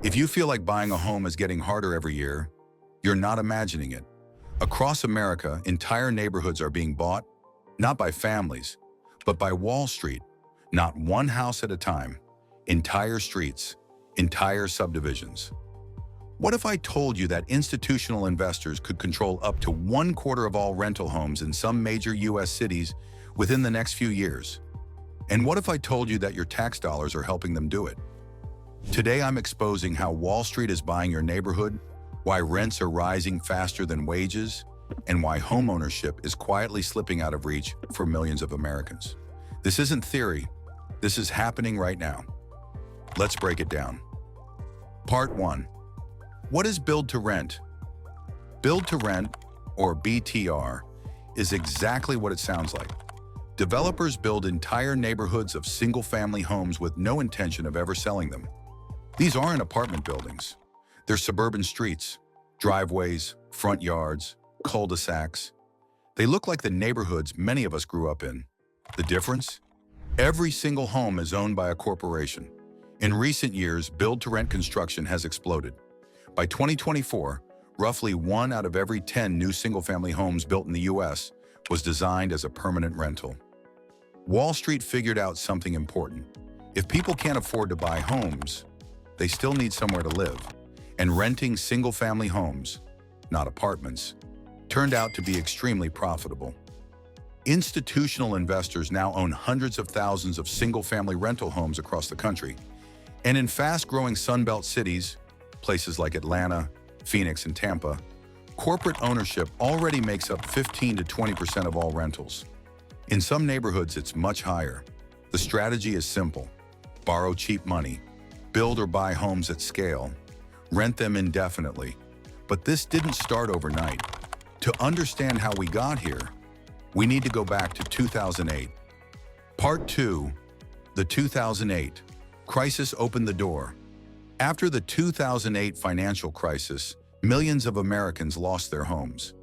If you feel like buying a home is getting harder every year, you're not imagining it. Across America, entire neighborhoods are being bought, not by families, but by Wall Street, not one house at a time, entire streets, entire subdivisions. What if I told you that institutional investors could control up to 1/4 of all rental homes in some major US cities within the next few years? And what if I told you that your tax dollars are helping them do it? Today I'm exposing how Wall Street is buying your neighborhood, why rents are rising faster than wages, and why homeownership is quietly slipping out of reach for millions of Americans. This isn't theory, this is happening right now. Let's break it down. Part 1. What is Build to Rent? Build to Rent, or BTR, is exactly what it sounds like. Developers build entire neighborhoods of single-family homes with no intention of ever selling them. These aren't apartment buildings. They're suburban streets, driveways, front yards, cul-de-sacs. They look like the neighborhoods many of us grew up in. The difference? Every single home is owned by a corporation. In recent years, build-to-rent construction has exploded. By 2024, roughly 1 out of every 10 new single-family homes built in the US was designed as a permanent rental. Wall Street figured out something important. If people can't afford to buy homes, they still need somewhere to live. And renting single-family homes, not apartments, turned out to be extremely profitable. Institutional investors now own hundreds of thousands of single-family rental homes across the country. And in fast-growing Sunbelt cities, places like Atlanta, Phoenix, and Tampa, corporate ownership already makes up 15 to 20% of all rentals. In some neighborhoods, it's much higher. The strategy is simple. Borrow cheap money, build or buy homes at scale, rent them indefinitely. But this didn't start overnight. To understand how we got here, we need to go back to 2008. Part 2, the 2008 crisis opened the door. After the 2008 financial crisis, millions of Americans lost their homes.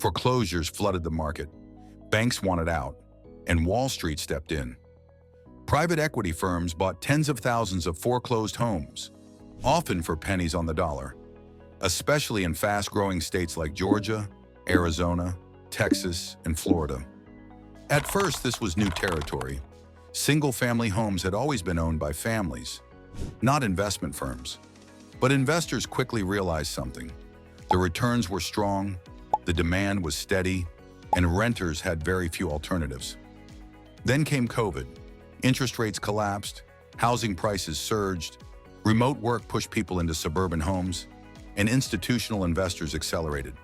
Foreclosures flooded the market, banks wanted out, and Wall Street stepped in. Private equity firms bought tens of thousands of foreclosed homes, often for pennies on the dollar, especially in fast-growing states like Georgia, Arizona, Texas, and Florida. At first, this was new territory. Single-family homes had always been owned by families, not investment firms. But investors quickly realized something. The returns were strong, the demand was steady, and renters had very few alternatives. Then came COVID. Interest rates collapsed, housing prices surged, remote work pushed people into suburban homes, and institutional investors accelerated.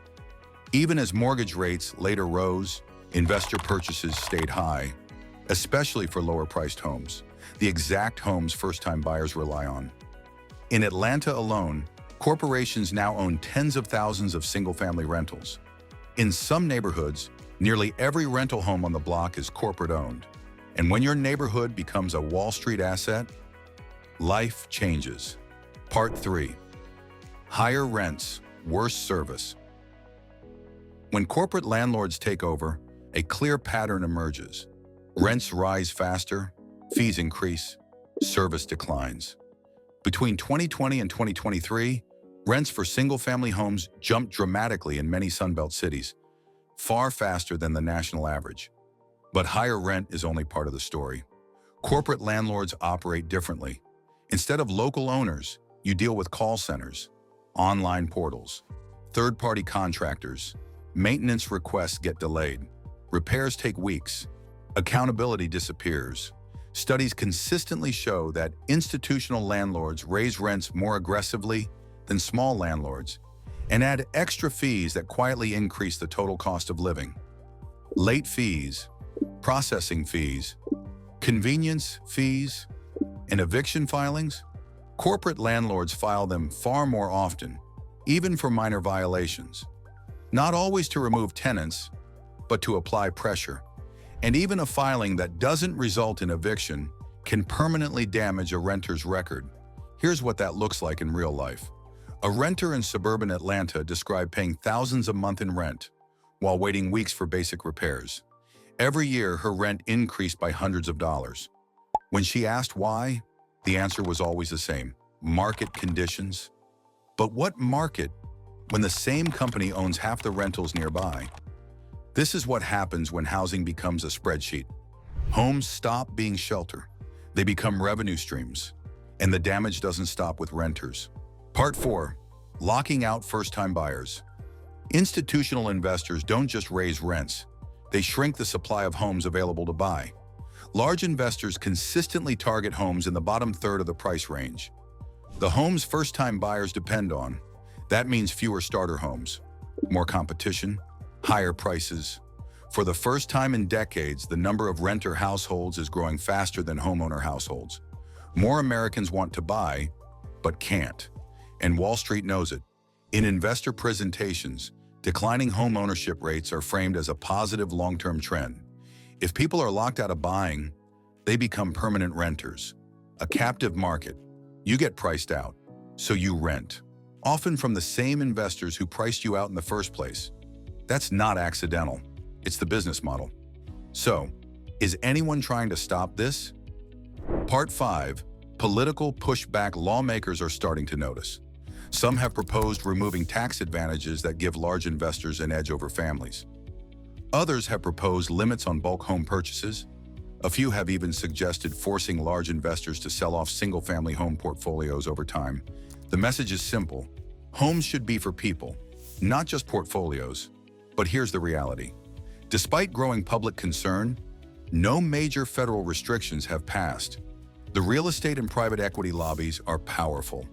Even as mortgage rates later rose, investor purchases stayed high, especially for lower-priced homes, the exact homes first-time buyers rely on. In Atlanta alone, corporations now own tens of thousands of single-family rentals. In some neighborhoods, nearly every rental home on the block is corporate-owned. And when your neighborhood becomes a Wall Street asset, life changes. Part 3. Higher rents, worse service. When corporate landlords take over, a clear pattern emerges. Rents rise faster, fees increase, service declines. Between 2020 and 2023, rents for single-family homes jumped dramatically in many Sunbelt cities, far faster than the national average. But higher rent is only part of the story. Corporate landlords operate differently. Instead of local owners, you deal with call centers, online portals, third-party contractors. Maintenance requests get delayed. Repairs take weeks. Accountability disappears. Studies consistently show that institutional landlords raise rents more aggressively than small landlords and add extra fees that quietly increase the total cost of living. Late fees, processing fees, convenience fees, and eviction filings, corporate landlords file them far more often, even for minor violations. Not always to remove tenants, but to apply pressure. And even a filing that doesn't result in eviction can permanently damage a renter's record. Here's what that looks like in real life. A renter in suburban Atlanta described paying thousands a month in rent while waiting weeks for basic repairs. Every year, her rent increased by hundreds of dollars. When she asked why, the answer was always the same: market conditions. But what market when the same company owns half the rentals nearby? This is what happens when housing becomes a spreadsheet. Homes stop being shelter. They become revenue streams. And the damage doesn't stop with renters. Part 4. Locking out first-time buyers. Institutional investors don't just raise rents. They shrink the supply of homes available to buy. Large investors consistently target homes in the bottom third of the price range. The homes first-time buyers depend on. That means fewer starter homes, more competition, higher prices. For the first time in decades, the number of renter households is growing faster than homeowner households. More Americans want to buy, but can't. And Wall Street knows it. In investor presentations, declining home ownership rates are framed as a positive long-term trend. If people are locked out of buying, they become permanent renters. A captive market. You get priced out, so you rent. Often from the same investors who priced you out in the first place. That's not accidental. It's the business model. So, is anyone trying to stop this? Part 5. Political pushback. Lawmakers are starting to notice. Some have proposed removing tax advantages that give large investors an edge over families. Others have proposed limits on bulk home purchases. A few have even suggested forcing large investors to sell off single-family home portfolios over time. The message is simple. Homes should be for people, not just portfolios. But here's the reality. Despite growing public concern, no major federal restrictions have passed. The real estate and private equity lobbies are powerful,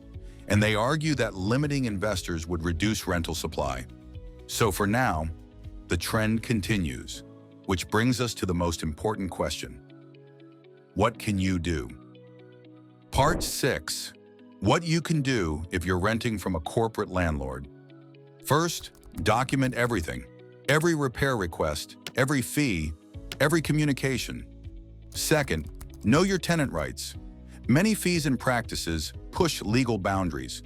and they argue that limiting investors would reduce rental supply. So for now, the trend continues, which brings us to the most important question. What can you do? Part 6. What you can do if you're renting from a corporate landlord. First, document everything. Every repair request, every fee, every communication. Second, know your tenant rights. Many fees and practices push legal boundaries,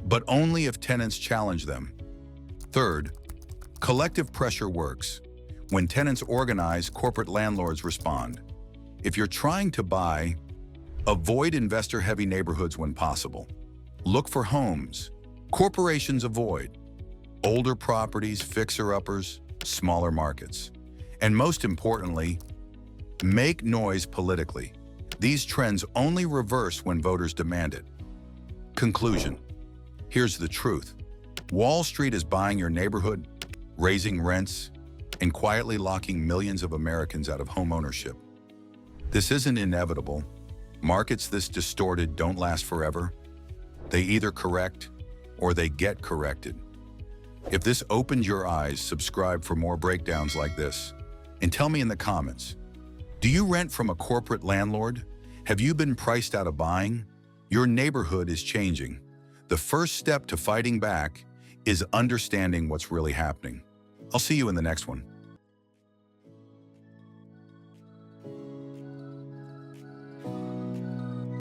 but only if tenants challenge them. Third, collective pressure works. When tenants organize, corporate landlords respond. If you're trying to buy, avoid investor-heavy neighborhoods when possible. Look for homes. Corporations avoid. Older properties, fixer-uppers, smaller markets. And most importantly, make noise politically. These trends only reverse when voters demand it. Conclusion. Here's the truth. Wall Street is buying your neighborhood, raising rents, and quietly locking millions of Americans out of home ownership. This isn't inevitable. Markets this distorted don't last forever. They either correct or they get corrected. If this opened your eyes, subscribe for more breakdowns like this. And tell me in the comments, do you rent from a corporate landlord? Have you been priced out of buying? Your neighborhood is changing. The first step to fighting back is understanding what's really happening. I'll see you in the next one.